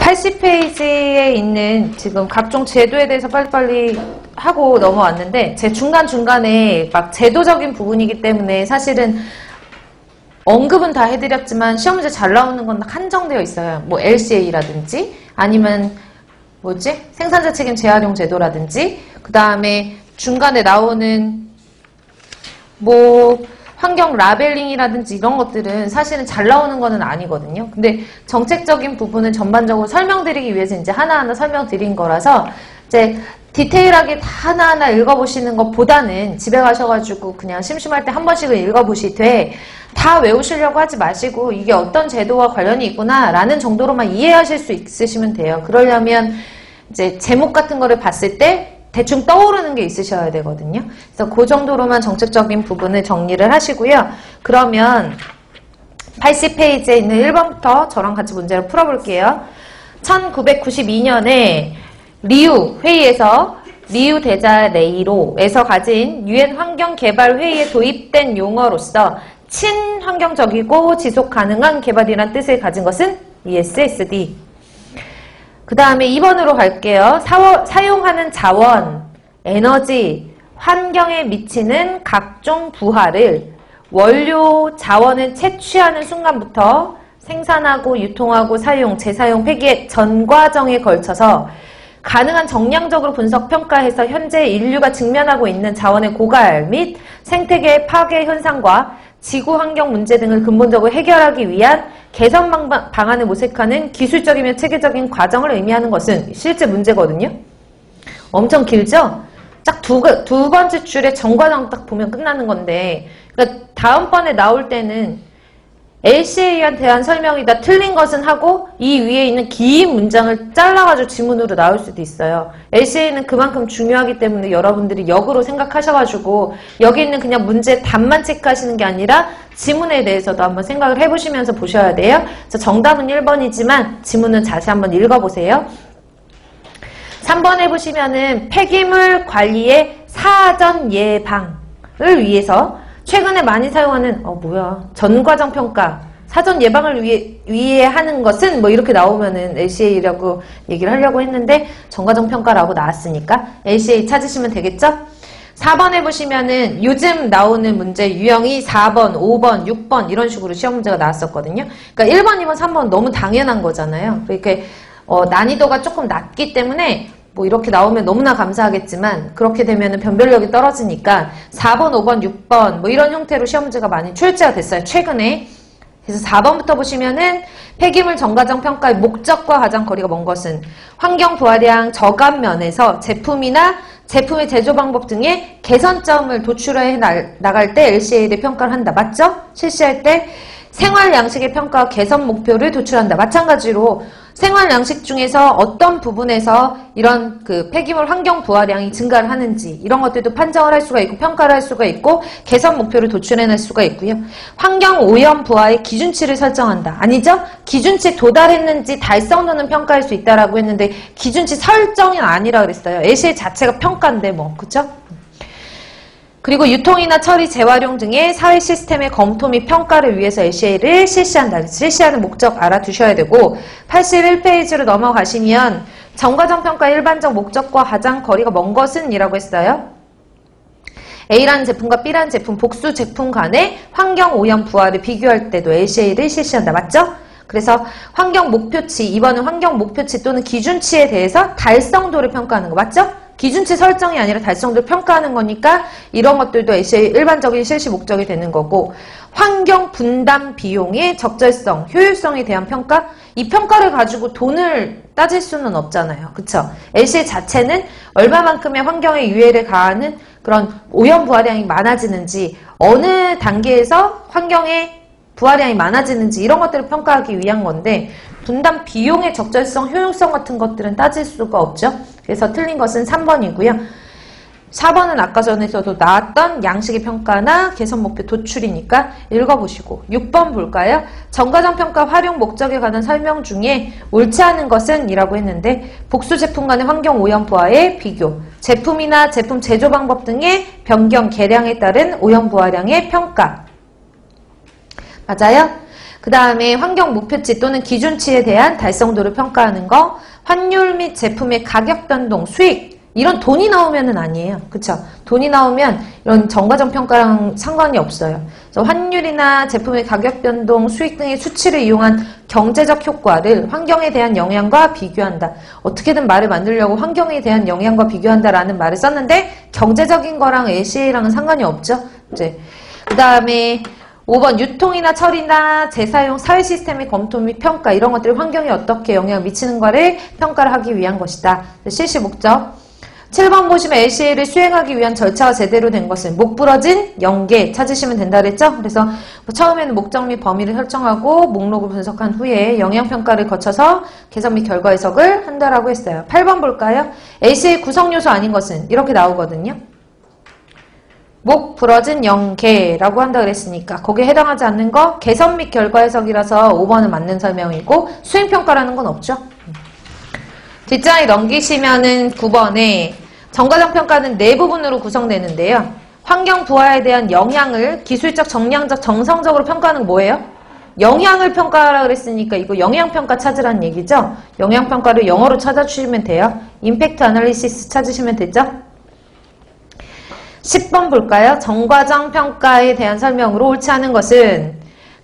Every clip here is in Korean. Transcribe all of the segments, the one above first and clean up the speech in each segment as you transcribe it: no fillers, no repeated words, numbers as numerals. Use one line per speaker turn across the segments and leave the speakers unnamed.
80페이지에 있는 지금 각종 제도에 대해서 빨리빨리 하고 넘어왔는데 제 중간중간에 막 제도적인 부분이기 때문에 사실은 언급은 다 해드렸지만 시험 문제 잘 나오는 건 한정되어 있어요. 뭐 LCA라든지 아니면 뭐지? 생산자 책임 재활용 제도라든지 그 다음에 중간에 나오는 뭐 환경 라벨링이라든지 이런 것들은 사실은 잘 나오는 거는 아니거든요. 근데 정책적인 부분은 전반적으로 설명드리기 위해서 이제 하나하나 설명드린 거라서 이제 디테일하게 다 하나하나 읽어보시는 것보다는 집에 가셔가지고 그냥 심심할 때 한 번씩은 읽어보시되 다 외우시려고 하지 마시고 이게 어떤 제도와 관련이 있구나 라는 정도로만 이해하실 수 있으시면 돼요. 그러려면 이제 제목 같은 거를 봤을 때 대충 떠오르는 게 있으셔야 되거든요. 그래서 그 정도로만 정책적인 부분을 정리를 하시고요. 그러면 80페이지에 있는 1번부터 저랑 같이 문제를 풀어볼게요. 1992년에 리우 회의에서 리우 데자네이로에서 가진 유엔 환경개발회의에 도입된 용어로서 친환경적이고 지속가능한 개발이란 뜻을 가진 것은 ESSD. 그 다음에 2번으로 갈게요. 사용하는 자원, 에너지, 환경에 미치는 각종 부하를 원료 자원을 채취하는 순간부터 생산하고 유통하고 사용, 재사용, 폐기의 전 과정에 걸쳐서 가능한 정량적으로 분석, 평가해서 현재 인류가 직면하고 있는 자원의 고갈 및 생태계 파괴 현상과 지구 환경 문제 등을 근본적으로 해결하기 위한 개선 방안을 모색하는 기술적이며 체계적인 과정을 의미하는 것은 실제 문제거든요. 엄청 길죠? 딱 두 번째 줄에 정과정 딱 보면 끝나는 건데, 그러니까 다음번에 나올 때는 LCA에 대한 설명이다 틀린 것은 하고 이 위에 있는 긴 문장을 잘라가지고 지문으로 나올 수도 있어요. LCA는 그만큼 중요하기 때문에 여러분들이 역으로 생각하셔가지고 여기 있는 그냥 문제 답만 체크하시는 게 아니라 지문에 대해서도 한번 생각을 해보시면서 보셔야 돼요. 그래서 정답은 1번이지만 지문은 다시 한번 읽어보세요. 3번 해보시면은 폐기물 관리의 사전 예방을 위해서 최근에 많이 사용하는 전과정 평가 사전 예방을 위해 하는 것은 뭐 이렇게 나오면은 LCA라고 얘기를 하려고 했는데 전과정 평가라고 나왔으니까 LCA 찾으시면 되겠죠? 4번 해보시면은 요즘 나오는 문제 유형이 4번, 5번, 6번 이런 식으로 시험 문제가 나왔었거든요. 그러니까 1번, 2번, 3번 너무 당연한 거잖아요. 그러니까 난이도가 조금 낮기 때문에 뭐 이렇게 나오면 너무나 감사하겠지만 그렇게 되면은 변별력이 떨어지니까 4번, 5번, 6번 뭐 이런 형태로 시험 문제가 많이 출제가 됐어요. 최근에. 그래서 4번부터 보시면은 폐기물 전과정 평가의 목적과 가장 거리가 먼 것은 환경 부하량 저감 면에서 제품이나 제품의 제조 방법 등의 개선점을 도출해 나갈 때 LCA에 평가를 한다. 맞죠? 실시할 때 생활 양식의 평가와 개선 목표를 도출한다. 마찬가지로 생활 양식 중에서 어떤 부분에서 이런 그 폐기물 환경 부하량이 증가를 하는지 이런 것들도 판정을 할 수가 있고 평가를 할 수가 있고 개선 목표를 도출해낼 수가 있고요. 환경 오염 부하의 기준치를 설정한다. 아니죠? 기준치 도달했는지 달성도는 평가할 수 있다라고 했는데 기준치 설정이 아니라 그랬어요. LCA 자체가 평가인데 뭐 그쵸? 그리고 유통이나 처리, 재활용 등의 사회 시스템의 검토 및 평가를 위해서 LCA를 실시한다. 실시하는 목적 알아두셔야 되고 81페이지로 넘어가시면 전과정 평가의 일반적 목적과 가장 거리가 먼 것은 이라고 했어요. A라는 제품과 B라는 제품, 복수 제품 간의 환경 오염 부하를 비교할 때도 LCA를 실시한다. 맞죠? 그래서 환경 목표치, 2번은 환경 목표치 또는 기준치에 대해서 달성도를 평가하는 거 맞죠? 기준치 설정이 아니라 달성도를 평가하는 거니까 이런 것들도 LCA 일반적인 실시 목적이 되는 거고 환경 분담 비용의 적절성, 효율성에 대한 평가? 이 평가를 가지고 돈을 따질 수는 없잖아요. 그쵸? LCA 자체는 얼마만큼의 환경에 유해를 가하는 그런 오염 부하량이 많아지는지 어느 단계에서 환경에 부하량이 많아지는지 이런 것들을 평가하기 위한 건데 분담 비용의 적절성, 효용성 같은 것들은 따질 수가 없죠. 그래서 틀린 것은 3번이고요. 4번은 아까 전에서도 나왔던 양식의 평가나 개선 목표 도출이니까 읽어보시고 6번 볼까요? 전과정 평가 활용 목적에 관한 설명 중에 옳지 않은 것은 이라고 했는데 복수 제품 간의 환경 오염 부하의 비교, 제품이나 제품 제조 방법 등의 변경, 개량에 따른 오염 부하량의 평가 맞아요? 그 다음에 환경 목표치 또는 기준치에 대한 달성도를 평가하는 거, 환율 및 제품의 가격 변동, 수익, 이런 돈이 나오면은 아니에요. 그쵸? 돈이 나오면 이런 정과정 평가랑 상관이 없어요. 그래서 환율이나 제품의 가격 변동, 수익 등의 수치를 이용한 경제적 효과를 환경에 대한 영향과 비교한다. 어떻게든 말을 만들려고 환경에 대한 영향과 비교한다라는 말을 썼는데 경제적인 거랑 ACA랑은 상관이 없죠. 이제 그 다음에 5번 유통이나 처리나 재사용 사회 시스템의 검토 및 평가 이런 것들이 환경에 어떻게 영향을 미치는가를 평가를 하기 위한 것이다. 실시 목적. 7번 보시면 LCA를 수행하기 위한 절차가 제대로 된 것은 목부러진 연계 찾으시면 된다 그랬죠? 그래서 처음에는 목적 및 범위를 설정하고 목록을 분석한 후에 영향평가를 거쳐서 개선 및 결과 해석을 한다라고 했어요. 8번 볼까요? LCA 구성 요소 아닌 것은 이렇게 나오거든요. 목 부러진 연계라고 한다 그랬으니까 거기에 해당하지 않는 거 개선 및 결과 해석이라서 5번은 맞는 설명이고 수행평가라는 건 없죠. 뒷장에 넘기시면은 9번에 정과정 평가는 네 부분으로 구성되는데요. 환경 부하에 대한 영향을 기술적, 정량적, 정성적으로 평가하는 건 뭐예요? 영향을 평가하라 그랬으니까 이거 영향평가 찾으라는 얘기죠. 영향평가를 영어로 찾아주시면 돼요. 임팩트 애널리시스 찾으시면 되죠. 10번 볼까요? 정과정 평가에 대한 설명으로 옳지 않은 것은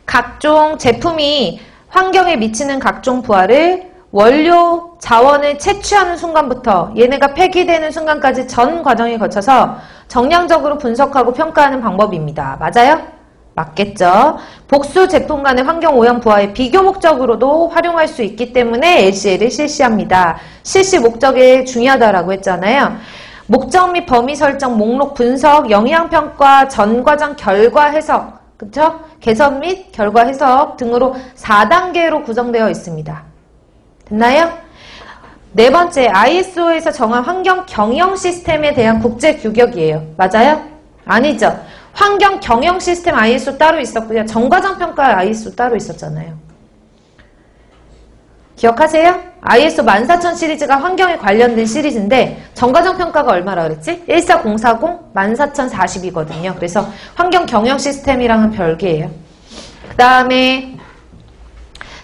각종 제품이 환경에 미치는 각종 부하를 원료 자원을 채취하는 순간부터 얘네가 폐기되는 순간까지 전 과정에 거쳐서 정량적으로 분석하고 평가하는 방법입니다. 맞아요? 맞겠죠? 복수 제품 간의 환경 오염 부하의 비교 목적으로도 활용할 수 있기 때문에 LCA를 실시합니다. 실시 목적이 중요하다라고 했잖아요. 목적 및 범위 설정, 목록 분석, 영향평가, 전과정 결과 해석, 그쵸? 개선 및 결과 해석 등으로 4단계로 구성되어 있습니다. 됐나요? 네 번째, ISO에서 정한 환경 경영 시스템에 대한 국제 규격이에요. 맞아요? 아니죠. 환경 경영 시스템 ISO 따로 있었고요. 정과정 평가 ISO 따로 있었잖아요. 기억하세요? ISO 14000 시리즈가 환경에 관련된 시리즈인데 정과정 평가가 얼마라 그랬지? 14040 14040이거든요. 그래서 환경 경영 시스템이랑은 별개예요. 그 다음에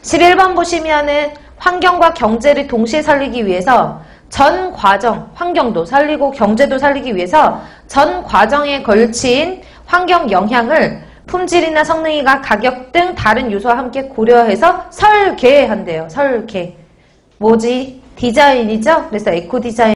11번 보시면은 환경과 경제를 동시에 살리기 위해서 전 과정, 환경도 살리고 경제도 살리기 위해서 전 과정에 걸친 환경 영향을 품질이나 성능이나 가격 등 다른 요소와 함께 고려해서 설계한대요. 설계. 뭐지? 디자인이죠? 그래서 에코 디자인.